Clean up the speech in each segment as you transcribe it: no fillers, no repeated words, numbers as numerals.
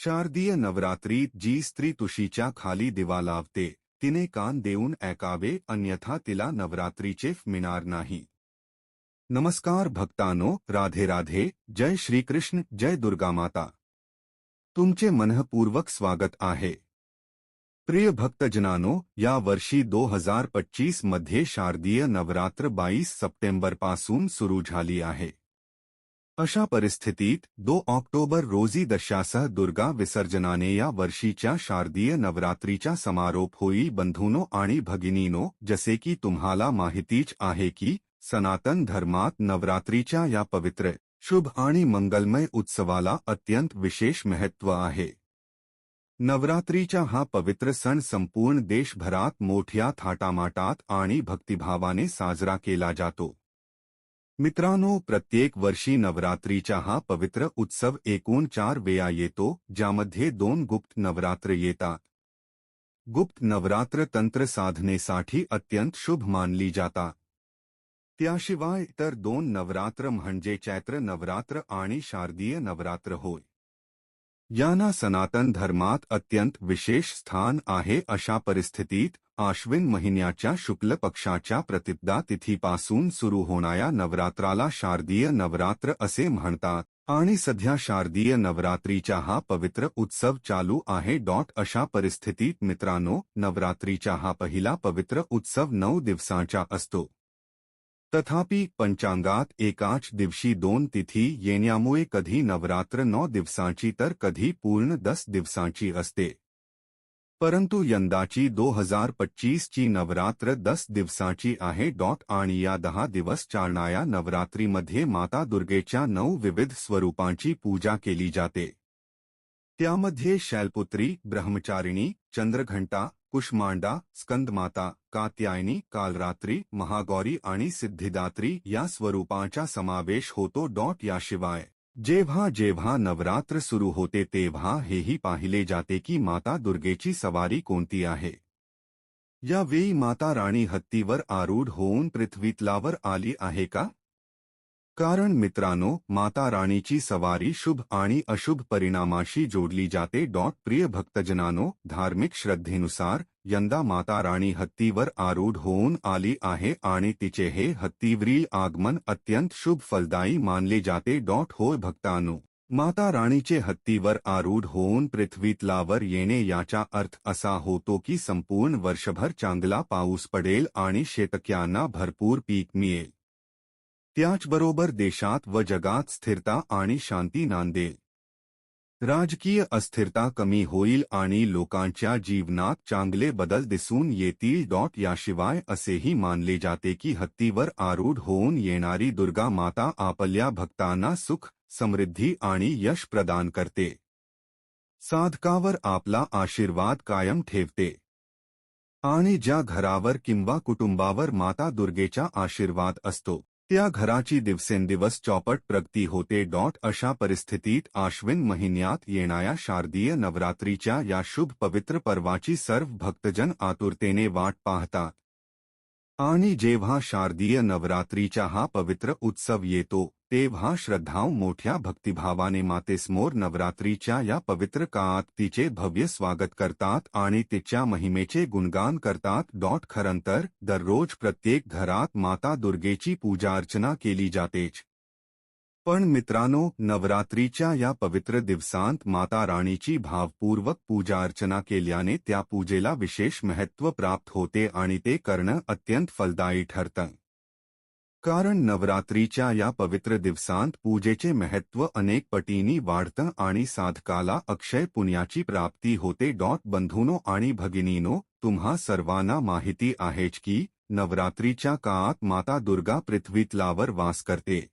शारदीय नवरात्रीत जी स्त्री तुशीच्या खाली दिवा लावते तिने कान देऊन ऐकावे, अन्यथा तिला नवरात्रीचे मिळणार नाही. नमस्कार भक्तांनो, राधे राधे. जय श्रीकृष्ण, जय दुर्गा माता. तुमचे मनःपूर्वक स्वागत आहे. प्रिय भक्तजनांनो, या वर्षी 2025 मध्ये शारदीय नवरात्र 22 सप्टेंबरपासून सुरू झाली आहे. अशा परिस्थितीत 2 ऑक्टोबर रोजी दशासह दुर्गा विसर्जनाने या वर्षीच्या शारदीय नवरात्रीचा समारोप होईल. बंधूंनो आणि भगिनींनो, जसे की तुम्हाला माहितीच आहे की सनातन धर्मात नवरात्रीच्या या पवित्र, शुभ आणि मंगलमय उत्सवाला अत्यंत विशेष महत्त्व आहे. नवरात्रीचा हा पवित्र सण संपूर्ण देशभरात मोठ्या थाटामाटात आणि भक्तिभावाने साजरा केला जातो. मित्रांनो, प्रत्येक वर्षी नवरात्रीचा हा पवित्र उत्सव एकूण 4 वेळा येतो, ज्यामध्ये 2 गुप्त नवरात्र येतात. गुप्त नवरात्र तंत्र साधनेसाठी अत्यंत शुभ मानली जातात. त्याशिवाय इतर 2 नवरात्र म्हणजे चैत्र नवरात्र आणि शारदीय नवरात्र होय. यांना सनातन धर्मात अत्यंत विशेष स्थान आहे. अशा परिस्थितीत आश्विन महिन्याच्या शुक्ल पक्षाच्या प्रतिपदा तिथीपासून सुरू होणाऱ्या नवरात्राला शारदीय नवरात्र असे म्हणतात आणि सध्या शारदीय नवरात्रीचा हा पवित्र उत्सव चालू आहे. अशा परिस्थितीत मित्रांनो, नवरात्रीचा हा पहिला पवित्र उत्सव 9 दिवसांचा असतो. तथापि पंचांगात एकाच दिवशी 2 तिथी येण्यामुळे कधी नवरात्र 9 दिवसांची तर कधी पूर्ण 10 दिवसांची असते. परंतु यंदाची 2025 ची नवरात्र 10 दिवसांची आहे. आणि या 10 दिवस चालणाऱ्या नवरात्रीमध्ये माता दुर्गेच्या 9 विविध स्वरूपांची पूजा केली जाते. त्यामध्ये शैलपुत्री, ब्रह्मचारिणी, चंद्रघंटा, कुष्मांडा, स्कंदमाता, कात्यायनी, कालरात्री, महागौरी आणि सिद्धिदात्री या स्वरूपांचा समावेश होतो. याशिवाय जेव्हा जेव्हा नवरात्र सुरू होते तेव्हा हेही पाहिले जाते की माता दुर्गेची सवारी कोणती आहे. यावेळी माता राणी हत्तीवर आरूढ होऊन पृथ्वीतलावर आली आहे का? कारण मित्रांनो, माता राणीची सवारी शुभ आणि अशुभ परिणामाशी जोडली जाते. प्रिय भक्तजनांनो, धार्मिक श्रद्धेनुसार यंदा माता राणी हत्तीवर आरूढ होऊन आली आहे आणि तिचे हे हत्तीवरील आगमन अत्यंत शुभ फलदायी मानले जाते. होय भक्तांनो, माता राणीचे हत्तीवर आरूढ होऊन पृथ्वीतलावर येणे याचा अर्थ असा होतो की संपूर्ण वर्षभर चांगला पाऊस पडेल आणि शेतकऱ्यांना भरपूर पीक मिळेल. त्याचबरोबर देशात व जगात स्थिरता आणि शांती नांदेल. राजकीय अस्थिरता कमी होईल आणि लोकांच्या जीवनात चांगले बदल दिसून येतील. याशिवाय असेही मानले जाते की हत्तीवर आरूढ होऊन येणारी दुर्गा माता आपल्या भक्तांना सुख, समृद्धी आणि यश प्रदान करते. साधकावर आपला आशीर्वाद कायम ठेवते. आणि ज्या घरावर किंवा कुटुंबावर माता दुर्गेचा आशीर्वाद असतो त्या घराची दिवसेंदिवस चौपट प्रगती होते. अशा परिस्थितीत आश्विन महिन्यात येणाऱ्या शारदीय नवरात्रीच्या या शुभ पवित्र पर्वाची सर्व भक्तजन आतुरतेने वाट पाहतात. आणि जेव्हा शारदीय नवरात्रीचा हा पवित्र उत्सव येतो तेव्हा श्रद्धाळू मोठ्या भक्तिभावाने मातेसमोर नवरात्रीच्या या पवित्र काळात तिचे भव्य स्वागत करतात आणि तिच्या महिमेचे गुणगान करतात. खरंतर दररोज प्रत्येक घरात माता दुर्गेची पूजा अर्चना केली जातेच. पण मित्रांनो, नवरात्रीच्या या पवित्र दिवसांत माता राणीची भावपूर्वक पूजा अर्चना केल्याने त्या पूजेला विशेष महत्त्व प्राप्त होते आणि ते करणं अत्यंत फलदायी ठरतं. कारण नवरात्रीच्या या पवित्र दिवसांत पूजेचे महत्त्व अनेक पटींनी वाढतं आणि साधकाला अक्षय पुण्याची प्राप्ती होते. बंधूंनो आणि भगिनींनो, तुम्हा सर्वांना माहिती आहेच की नवरात्रीच्या काळात माता दुर्गा पृथ्वीतलावर वास करते.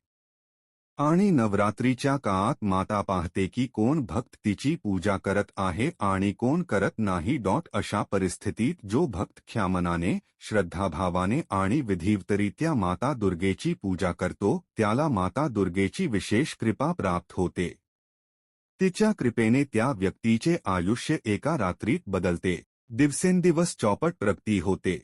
आणि नवरात्रीच्या काळात माता पाहते की कोण भक्त तिची पूजा करत आहे आणि कोण करत नाही. अशा परिस्थितीत जो भक्त ख्यामनाने, श्रद्धाभावाने आणि विधिवतरित्या माता दुर्गेची पूजा करतो त्याला माता दुर्गेची विशेष कृपा प्राप्त होते. तिच्या कृपेने त्या व्यक्तीचे आयुष्य एका रात्रीत बदलते. दिवसेंदिवस चौपट प्रगती होते.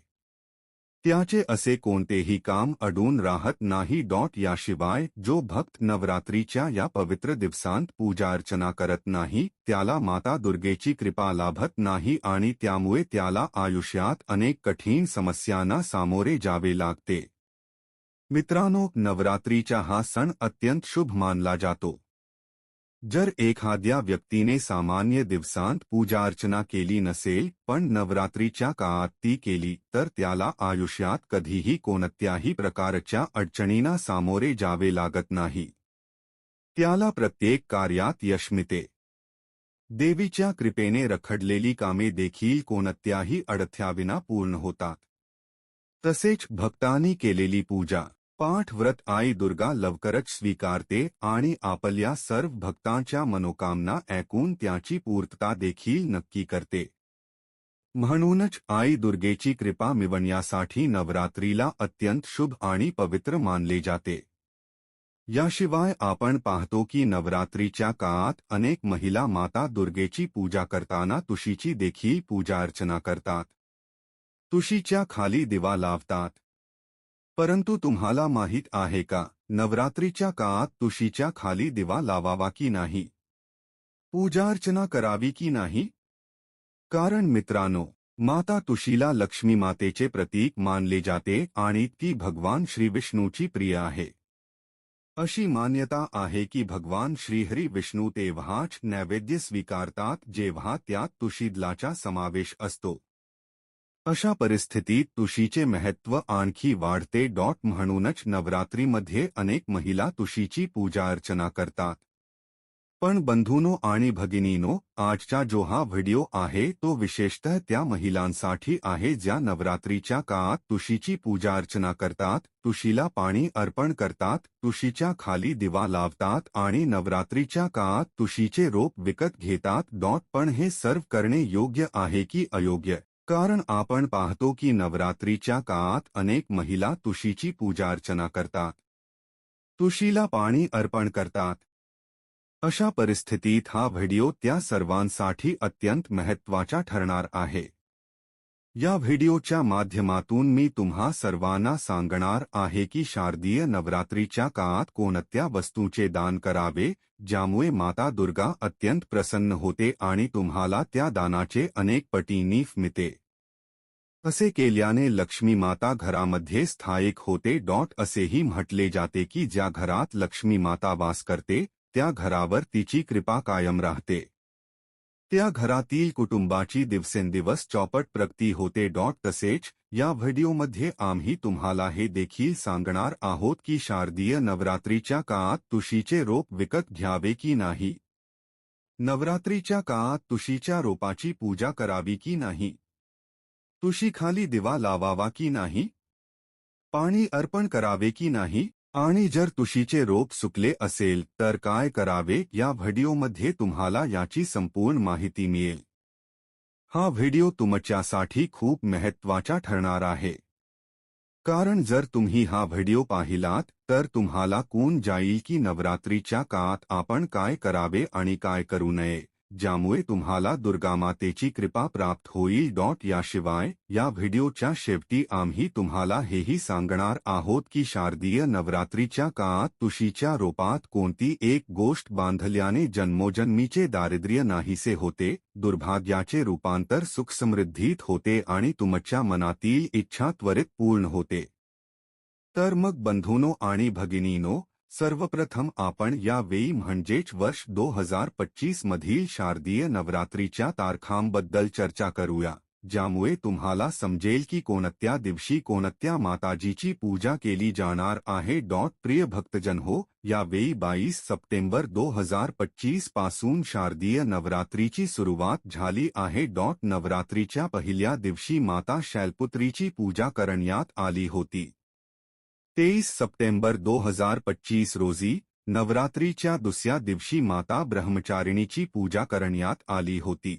त्याचे असे कोणतेही काम अडून राहत नाही. याशिवाय जो भक्त नवरात्रीच्या या पवित्र दिवसांत पूजा अर्चना करत नाही त्याला माता दुर्गेची कृपा लाभत नाही आणि त्यामुळे त्याला आयुष्यात अनेक कठीण समस्यांना सामोरे जावे लागते. मित्रांनो, नवरात्रीचा हा सण अत्यंत शुभ मानला जातो. जर एखाद्या व्यक्तीने सामान्य दिवसांत पूजा अर्चना केली नसेल पण नवरात्रीच्या काळात ती केली तर त्याला आयुष्यात कधीही कोणत्याही प्रकारच्या अडचणींना सामोरे जावे लागत नाही. त्याला प्रत्येक कार्यात यश मिळते. देवीच्या कृपेने रखडलेली कामे देखील कोणत्याही अडथळ्याविना पूर्ण होतात. तसेच भक्तांनी केलेली पूजा पाठ व्रत आई दुर्गा लवकरच स्वीकारते आणि आपल्या सर्व भक्तांच्या मनोकामना ऐकून त्याची पूर्तता देखील नक्की करते. म्हणूनच आई दुर्गेची कृपा मिळवण्यासाठी नवरात्रीला अत्यंत शुभ आणि पवित्र मानले जाते. याशिवाय आपण पाहतो की नवरात्रीच्या काळात अनेक महिला माता दुर्गेची पूजा करताना तुळशीची देखील पूजा अर्चना करतात. तुळशीच्या खाली दिवा लावतात. परंतु तुम्हाला माहीत आहे का, नवरात्रीच्या काळात तुळशीच्या खाली दिवा लावावा की नाही, पूजा अर्चना करावी की नाही? कारण मित्रांनो, माता तुळशीला लक्ष्मी मातेचे प्रतीक मानले जाते आणि ती भगवान श्री विष्णूची प्रिय आहे. अशी मान्यता आहे की भगवान श्रीहरी विष्णू तेव्हाच नैवेद्य स्वीकारतात जेव्हा त्यात तुळशीदलाचा समावेश असतो. अशा परिस्थितीत तुळशीचे महत्त्व आणखी वाढते. म्हणूनच नवरात्रीमध्ये अनेक महिला तुळशीची पूजा अर्चना करतात. पण बंधूंनो आणि भगिनींनो, आजचा जो हा व्हिडिओ आहे तो विशेषतः त्या महिलांसाठी आहे ज्या नवरात्रीच्या काळात तुळशीची पूजा अर्चना करतात, तुळशीला पाणी अर्पण करतात, तुळशीच्या खाली दिवा लावतात आणि नवरात्रीच्या काळात तुळशीचे रोप विकत घेतात. पण हे सर्व करणे योग्य आहे की अयोग्य? कारण आपण पाहतो की नवरात्रीच्या काळात अनेक महिला तुळशीची पूजा अर्चना करतात, तुळशीला पाणी अर्पण करतात. अशा परिस्थितीत हा व्हिडिओ त्या सर्वांसाठी अत्यंत महत्त्वाचा ठरणार आहे. या व्हिडिओच्या माध्यमातून मी तुम्हा सर्वांना सांगणार आहे की शारदीय नवरात्रीच्या काळात कोणत्या वस्तूंचे दान करावे ज्यामुळे माता दुर्गा अत्यंत प्रसन्न होते आणि तुम्हाला त्या दानाचे अनेक पटींनी मिळते. असे केल्याने लक्ष्मी माता घरामध्ये स्थायिक होते. असेही म्हटले जाते की ज्या घरात लक्ष्मी माता वास करते त्या घरावर तिची कृपा कायम राहते. त्या घरातील कुटुंबाची दिवसेंदिवस चौपट प्रगती होते. तसेच या व्हिडिओमध्ये आम्ही तुम्हाला हे देखील सांगणार आहोत की शारदीय नवरात्रीच्या काळात तुळशीचे रोप विकत घ्यावे की नाही, नवरात्रीच्या काळात तुळशीच्या रोपाची पूजा करावी की नाही, तुळशीखाली दिवा लावावा की नाही, पाणी अर्पण करावे की नाही आणि जर तुळशीचे रोप सुकले असेल तर काय करावे या व्हिडिओमध्ये तुम्हाला याची संपूर्ण माहिती मिळेल. हा व्हिडिओ तुमच्यासाठी खूप महत्त्वाचा ठरणार आहे. कारण जर तुम्ही हा व्हिडिओ पाहिलात तर तुम्हाला कळून जाईल की नवरात्रीच्या काळात आपण काय करावे आणि काय करू नये ज्यामुळे तुम्हाला दुर्गामातेची कृपा प्राप्त होईल. याशिवाय या व्हिडिओच्या शेवटी आम्ही तुम्हाला हेही सांगणार आहोत की शारदीय नवरात्रीच्या काळात तुळशीच्या रोपात कोणती एक गोष्ट बांधल्याने जन्मोजन्मीचे दारिद्र्य नाहीसे होते, दुर्भाग्याचे रूपांतर सुख समृद्धीत होते आणि तुमच्या मनातील इच्छा त्वरित पूर्ण होते. तर मग बंधूंनो आणि भगिनींनो, सर्वप्रथम आपण या वेळी म्हणजेच वर्ष 2025 मधील शारदीय नवरात्रीच्या तारखांबद्दल चर्चा करूया ज्यामुळे तुम्हाला समजेल की कोणत्या दिवशी कोणत्या माताजीची पूजा केली जाणार आहे. प्रिय भक्तजन हो, या वेळी 22 सप्टेंबर 2025 पासून शारदीय नवरात्रीची सुरुवात झाली आहे. नवरात्रीच्या पहिल्या दिवशी माता शैलपुत्रीची पूजा करण्यात आली होती. 23 सप्टेंबर 2025 रोजी नवरात्रीच्या दुसऱ्या दिवशी माता ब्रह्मचारिणीची पूजा करण्यात आली होती.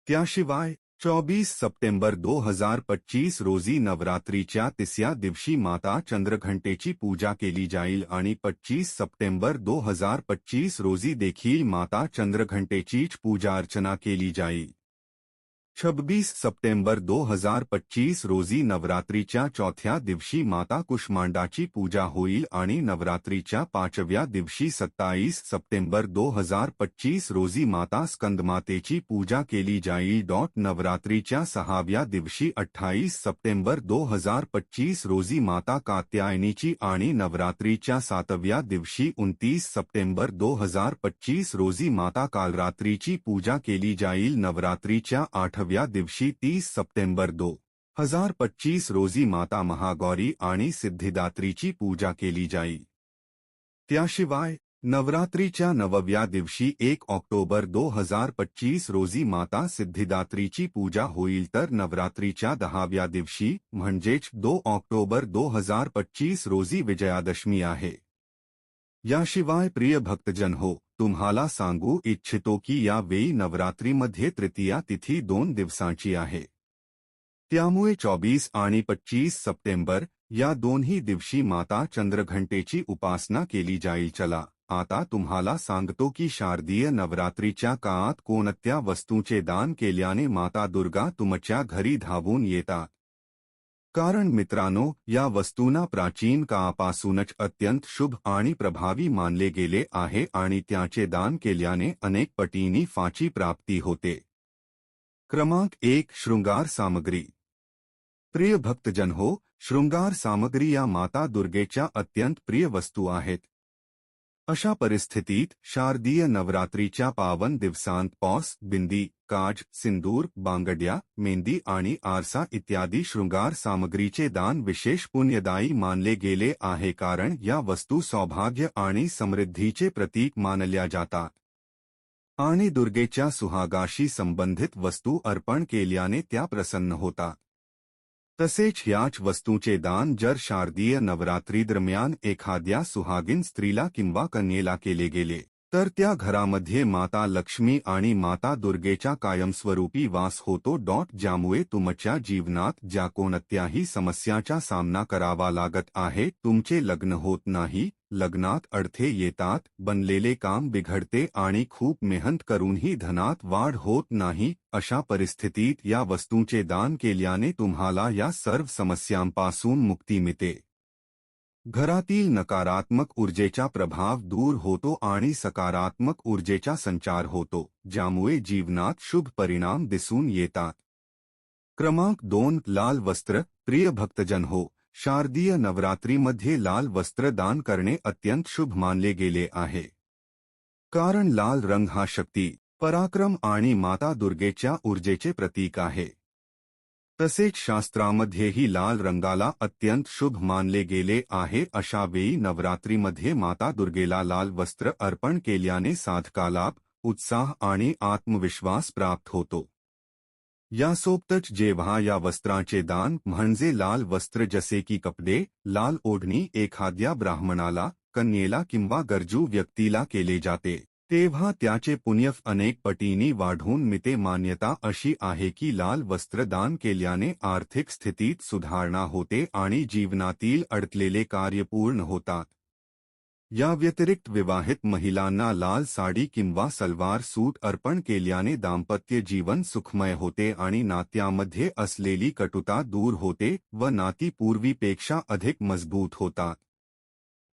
त्याशिवाय 24 सप्टेंबर 2025 रोजी नवरात्रीच्या तिसऱ्या दिवशी माता चंद्रघंटेची पूजा केली जाईल आणि 25 सप्टेंबर 2025 रोजी देखील माता चंद्रघंटेचीच पूजा अर्चना केली जाईल. 26 सप्टेंबर 2025 रोजी नवरात्रीच्या चौथ्या दिवशी माता कुष्मांडाची पूजा होईल आणि नवरात्रीच्या पाचव्या दिवशी 27 सप्टेंबर 2025 रोजी माता स्कंदमातेची पूजा केली जाईल. नवरात्रीच्या सहाव्या दिवशी 28 सप्टेंबर 2025 रोजी माता कात्यायनीची आणि नवरात्रीच्या सातव्या दिवशी 29 सप्टेंबर 2025 रोजी माता कालरात्रीची पूजा केली जाईल. नवरात्रीच्या आठव्या दिवशी 30 सप्टेंबर 2025 रोजी माता महागौरी आणि सिद्धिदात्रीची पूजा केली जाईल. त्याशिवाय नवरात्रीच्या नवव्या दिवशी 1 ऑक्टोबर 2025 रोजी माता सिद्धिदात्रीची पूजा होईल, तर नवरात्रीच्या 10व्या दिवशी म्हणजेच 2 ऑक्टोबर 2025 रोजी विजयादशमी आहे. याशिवाय प्रिय भक्तजन हो, तुम्हाला सांगू इच्छितो की यावेळी नवरात्रीमध्ये तृतीया तिथी 2 दिवसांची आहे. त्यामुळे 24 आणि 25 सप्टेंबर या दोन्ही दिवशी माता चंद्रघंटेची उपासना केली जाईल. चला आता तुम्हाला सांगतो की शारदीय नवरात्रीच्या काळात कोणत्या वस्तूंचे दान केल्याने माता दुर्गा तुमच्या घरी धावून येतात. कारण मित्रांनो, या वस्तूंना प्राचीन काळापासूनच अत्यंत शुभ आणि प्रभावी मानले गेले आहे आणि त्याचे दान केल्याने अनेक पटींनी फाची प्राप्ती होते. क्रमांक 1 शृंगार सामग्री. प्रिय भक्तजन हो, शृंगार सामग्री या माता दुर्गेच्या अत्यंत प्रिय वस्तू आहेत. अशा परिस्थितीत शारदीय नवरात्रीच्या पावन दिवसांत पॉस, बिंदी, काज, सिंदूर, बांगड्या, मेहंदी आणि आरसा इत्यादी शृंगार सामग्रीचे दान विशेष पुण्यदायी मानले गेले आहे, कारण या वस्तू सौभाग्य आणि समृद्धीचे प्रतीक मानल्या जातात आणि दुर्गेच्या सुहागाशी संबंधित वस्तू अर्पण केल्याने त्या प्रसन्न होतात. तसेच याच वस्तूंचे दान जर शारदीय नवरात्रीदरम्यान एखाद्या सुहागीन स्त्रीला किंवा कन्येला केले गेले तर त्या घरामध्ये माता लक्ष्मी आणि माता दुर्गेचा कायमस्वरूपी वास होतो. ज्यामुळे तुमच्या जीवनात ज्या कोणत्याही समस्याचा सामना करावा लागत आहे, तुमचे लग्न होत नाही, लग्नात अडथळे येतात, बनलेले काम बिघडते आणि खूप मेहनत करूनही धनात वाढ होत नाही, अशा परिस्थितीत या वस्तूंचे दान केल्याने तुम्हाला या सर्व समस्यांपासून मुक्ती मिळते. घरातील नकारात्मक ऊर्जेचा प्रभाव दूर होतो आणि सकारात्मक ऊर्जेचा संचार होतो, ज्यामुळे जीवनात शुभ परिणाम दिसून येतात. क्रमांक 2 लाल वस्त्र. प्रिय भक्तजन हो, शारदीय नवरात्रीमध्ये लाल वस्त्र दान करणे अत्यंत शुभ मानले गेले आहे. कारण लाल रंग हा शक्ती, पराक्रम आणि माता दुर्गेच्या ऊर्जेचे प्रतीक आहे. तसेच शास्त्रामध्येही लाल रंगाला अत्यंत शुभ मानले गेले आहे. अशा वेळी नवरात्रीमध्ये माता दुर्गेला लाल वस्त्र अर्पण केल्याने साधकालाभ, उत्साह आणि आत्मविश्वास प्राप्त होतो. यासोबतच जेव्हा या वस्त्रांचे दान म्हणजे लाल वस्त्र जसे की कपडे, लाल ओढणी एखाद्या ब्राह्मणाला, कन्येला किंवा गरजू व्यक्तीला केले जाते, तेव्हा त्याचे पुण्य अनेक पटींनी वाढून मिळते. मान्यता अशी आहे की लाल वस्त्र दान केल्याने आर्थिक स्थितीत सुधारणा होते आणि जीवनातील अडकलेले कार्य पूर्ण होतात. या व्यतिरिक्त विवाहित महिलांना लाल साडी किंवा सलवार सूट अर्पण केल्याने दाम्पत्य जीवन सुखमय होते आणि नात्यामध्ये असलेली कटुता दूर होते व नाती पूर्वीपेक्षा अधिक मजबूत होतात.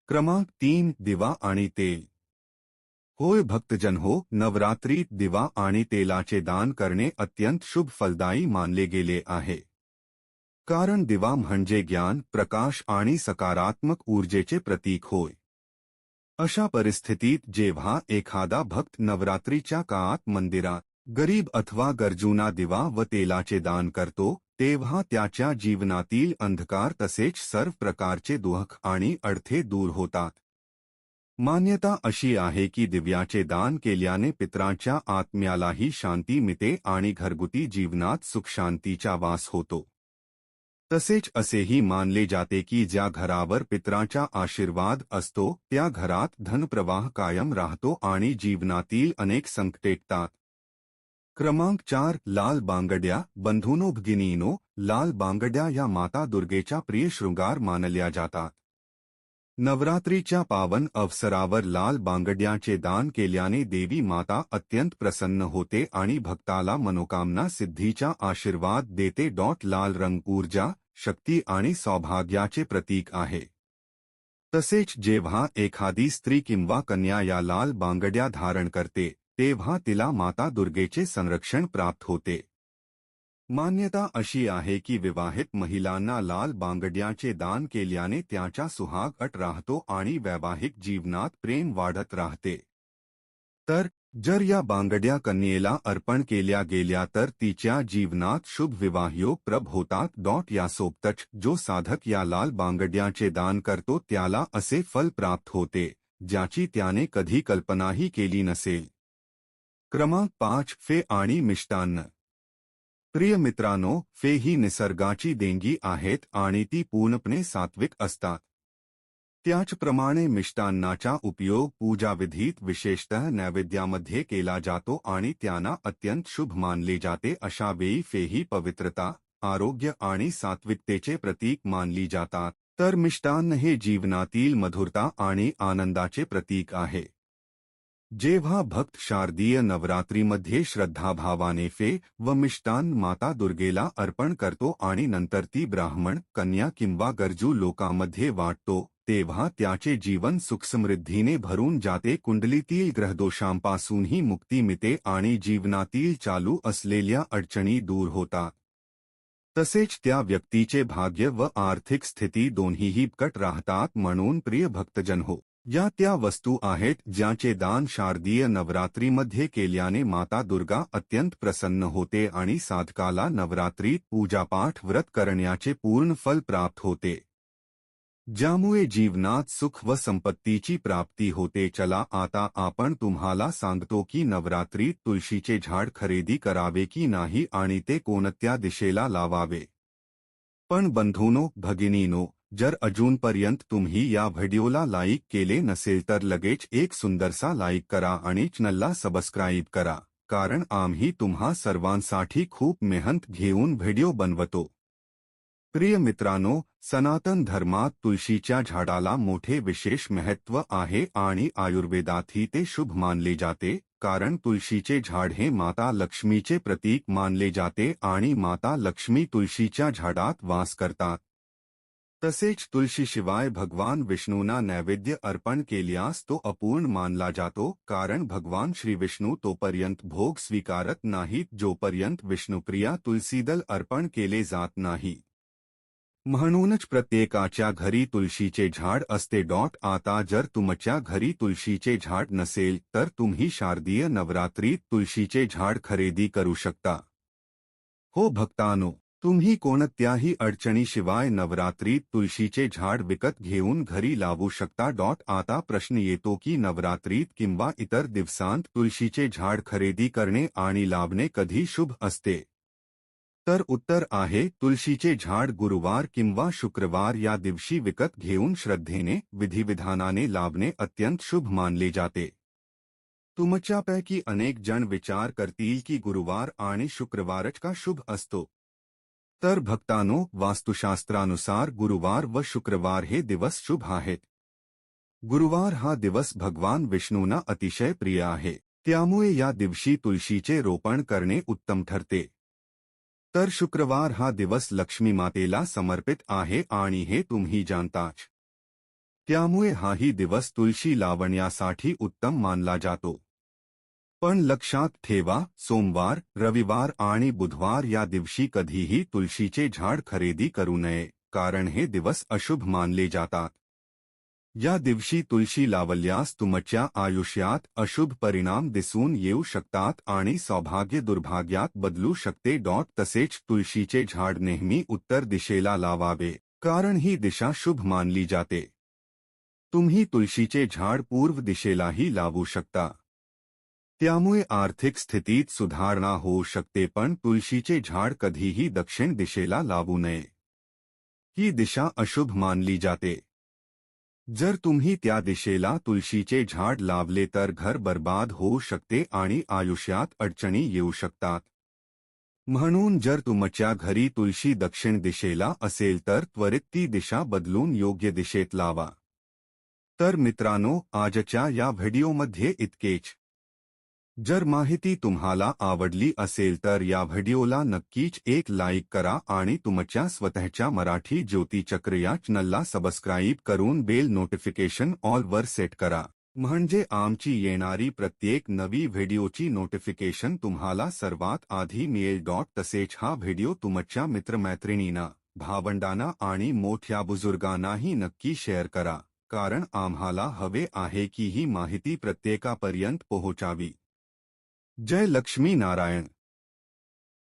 क्रमांक 3 दिवा आणि तेल. होय भक्तजन हो, नवरात्रीत दिवा आणि तेलाचे दान करणे अत्यंत शुभ फलदायी मानले गेले आहे. कारण दिवा म्हणजे ज्ञान, प्रकाश आणि सकारात्मक ऊर्जेचे प्रतीक होय. अशा परिस्थितीत जेव्हा एखादा भक्त नवरात्रीच्या काळात मंदिरात गरीब अथवा गरजूंना दिवा व तेलाचे दान करतो, तेव्हा त्याच्या जीवनातील अंधकार तसेच सर्व प्रकारचे दुःख आणि अडथळे दूर होतात. मान्यता अशी आहे की दिव्याचे दान केल्याने पितरांच्या आत्म्यालाही शांती मिळते आणि घरगुती जीवनात सुखशांतीचा वास होतो. तसेच असेही मानले जाते की ज्या घरावर पितरांचा आशीर्वाद असतो त्या घरात धनप्रवाह कायम राहतो आणि जीवनातील अनेक संकटे येतात. क्रमांक 4 लाल बांगड्या. बंधूनो भगिनीनो, लाल बांगड्या या माता दुर्गेच्या प्रिय शृंगार मानल्या जातात. नवरात्रीच्या पावन अवसरावर लाल बांगड्याचे दान केल्याने देवी माता अत्यंत प्रसन्न होते आणि भक्ताला मनोकामना सिद्धीचा आशीर्वाद देते. लाल रंग ऊर्जा, शक्ती आणि सौभाग्याचे प्रतीक आहे. तसेच जेव्हा एखादी स्त्री किंवा कन्या या लाल बांगड्या धारण करते तेव्हा तिला माता दुर्गेचे संरक्षण प्राप्त होते. मान्यता अशी आहे की विवाहित महिलांना लाल बांगड्याचे दान केल्याने त्याचा सुहाग अट राहतो आणि वैवाहिक जीवनात प्रेम वाढत राहते. तर जर या बांगड्या कन्येला अर्पण केल्या गेल्या तर तिच्या जीवनात शुभ विवाहयोग प्रभ होतात. यासोबतच जो साधक या लाल बांगड्याचे दान करतो त्याला असे फल प्राप्त होते ज्याची त्याने कधी कल्पनाही केली नसेल. क्रमांक 5. फे आणि मिष्टान्न. प्रिय मित्रांनो, फे ही निसर्गाची देणगी आहेत आणि ती पूर्णपणे सात्विक असतात. त्याचप्रमाणे मिष्टान्नाचा उपयोग पूजाविधीत विशेषतः नैवेद्यामध्ये केला जातो आणि त्यांना अत्यंत शुभ मानले जाते. अशा वेळी फे ही पवित्रता, आरोग्य आणि सात्विकतेचे प्रतीक मानली जातात. तर मिष्टान्न हे जीवनातील मधुरता आणि आनंदाचे प्रतीक आहे. जेव्हा भक्त शारदीय नवरात्रीमध्ये श्रद्धाभावाने फे व मिष्टान्न माता दुर्गेला अर्पण करतो आणि नंतर ती ब्राह्मण, कन्या किंवा गरजू लोकांमध्ये वाटतो तेव्हा त्याचे जीवन सुखसमृद्धीने भरून जाते. कुंडलीतील ग्रहदोषांपासूनही मुक्ती मिळते आणि जीवनातील चालू असलेल्या अडचणी दूर होतात. तसेच त्या व्यक्तीचे भाग्य व आर्थिक स्थिती दोन्हीही बळकट राहतात. म्हणून प्रिय भक्तजन, या त्या वस्तू आहेत ज्याचे दान शारदीय नवरात्रीमध्ये केल्याने माता दुर्गा अत्यंत प्रसन्न होते आणि साधकाला नवरात्रीत पूजापाठ व्रत करण्याचे पूर्ण फल प्राप्त होते, ज्यामुळे जीवनात सुख व संपत्तीची प्राप्ती होते. चला आता आपण तुम्हाला सांगतो की नवरात्रीत तुळशीचे झाड खरेदी करावे की नाही आणि ते कोणत्या दिशेला लावावे. पण बंधूंनो, भगिनींनो, जर अजूनपर्यंत तुम्ही या व्हिडिओला लाईक केले नसेल तर लगेच एक सुंदरसा लाईक करा आणि चॅनलला सबस्क्राईब करा, कारण आम्ही तुम्हा सर्वांसाठी खूप मेहनत घेऊन व्हिडिओ बनवतो. प्रिय मित्रांनो, सनातन धर्मात तुळशीच्या झाडाला मोठे विशेष महत्त्व आहे आणि आयुर्वेदातही ते शुभ मानले जाते, कारण तुळशीचे झाड हे माता लक्ष्मीचे प्रतीक मानले जाते आणि माता लक्ष्मी तुळशीच्या झाडात वास करतात. तसेच तुळशीशिवाय भगवान विष्णूंना नैवेद्य अर्पण केल्यास तो अपूर्ण मानला जातो, कारण भगवान श्री विष्णू तोपर्यंत भोग स्वीकारत नाहीत जोपर्यंत विष्णुप्रिया तुलसीदल अर्पण केले जात नाही. म्हणूनच प्रत्येकाच्या घरी तुळशीचे झाड असते. आता जर तुमच्या घरी तुळशीचे झाड नसेल तर तुम्ही शारदीय नवरात्रीत तुळशीचे झाड खरेदी करू शकता. हो भक्तांनो, तुम्ही कोणत्याही अडचणीशिवाय नवरात्रीत तुळशीचे झाड विकत घेऊन घरी लावू शकता. आता प्रश्न येतो की नवरात्रीत किंवा इतर दिवसांत तुळशीचे झाड खरेदी करणे आणि लावणे कधी शुभ असते? तर उत्तर आहे, तुळशीचे झाड गुरुवार किंवा शुक्रवार या दिवशी विकत घेऊन श्रद्धेने, विधिविधानाने लावणे अत्यंत शुभ मानले जाते. तुमच्यापैकी अनेक जण विचार करतील की गुरुवार आणि शुक्रवारच का शुभ असतो? तर भक्तांनो, वास्तुशास्त्रानुसार गुरुवार व शुक्रवार हे दिवस शुभ आहेत. गुरुवार हा दिवस भगवान विष्णूंना अतिशय प्रिय आहे, त्यामुळे या दिवशी तुळशीचे रोपण करणे उत्तम ठरते. तर शुक्रवार हा दिवस लक्ष्मी मातेला समर्पित आहे आणि हे तुम्ही जाणताच. त्यामुळे हाही दिवस तुळशी लावण्यासाठी उत्तम मानला जातो. पण लक्षात ठेवा, सोमवार, रविवार आणि बुधवार या दिवशी कधीही तुळशीचे झाड खरेदी करू नये, कारण हे दिवस अशुभ मानले जातात. या दिवशी तुळशी लावल्यास तुमच्या आयुष्यात अशुभ परिणाम दिसून येऊ शकतात आणि सौभाग्य दुर्भाग्यात बदलू शकते. तसेच तुळशीचे झाड नेहमी उत्तर दिशेला लावावे, कारण ही दिशा शुभ मानली जाते. तुम्ही तुळशीचे झाड पूर्व दिशेलाही लावू शकता. त्यामुळे आर्थिक स्थितीत सुधारणा होऊ शकते, पण तुळशीचे झाड कधीही दक्षिण दिशेला लावू नये. ही दिशा अशुभ मानली जाते. जर तुम्ही त्या दिशेला तुळशीचे झाड लावले तर घर बर्बाद होऊ शकते आणि आयुष्यात अडचणी येऊ शकतात. म्हणून जर तुमच्या घरी तुळशी दक्षिण दिशेला असेल तर त्वरित ती दिशा बदलून योग्य दिशेत लावा. तर मित्रांनो, आजच्या या व्हिडिओमध्ये इतकेच. जर माहिती तुम्हाला आवडली असेल तर या व्हिडिओला नक्कीच एक लाईक करा आणि तुमच्या स्वतःच्या मराठी ज्योतिचक्र या चॅनलला सबस्क्राईब करून बेल नोटिफिकेशन ऑल वर सेट करा, म्हणजे आमची येणारी प्रत्येक नवी व्हिडिओची नोटिफिकेशन तुम्हाला सर्वात आधी मिळेल. तसेच हा व्हिडिओ तुमच्या मित्रमैत्रिणींना, भावंडांना आणि मोठ्या बुजुर्गांनाही नक्की शेअर करा, कारण आम्हाला हवे आहे की ही माहिती प्रत्येकापर्यंत पोहोचावी. जय लक्ष्मी नारायण.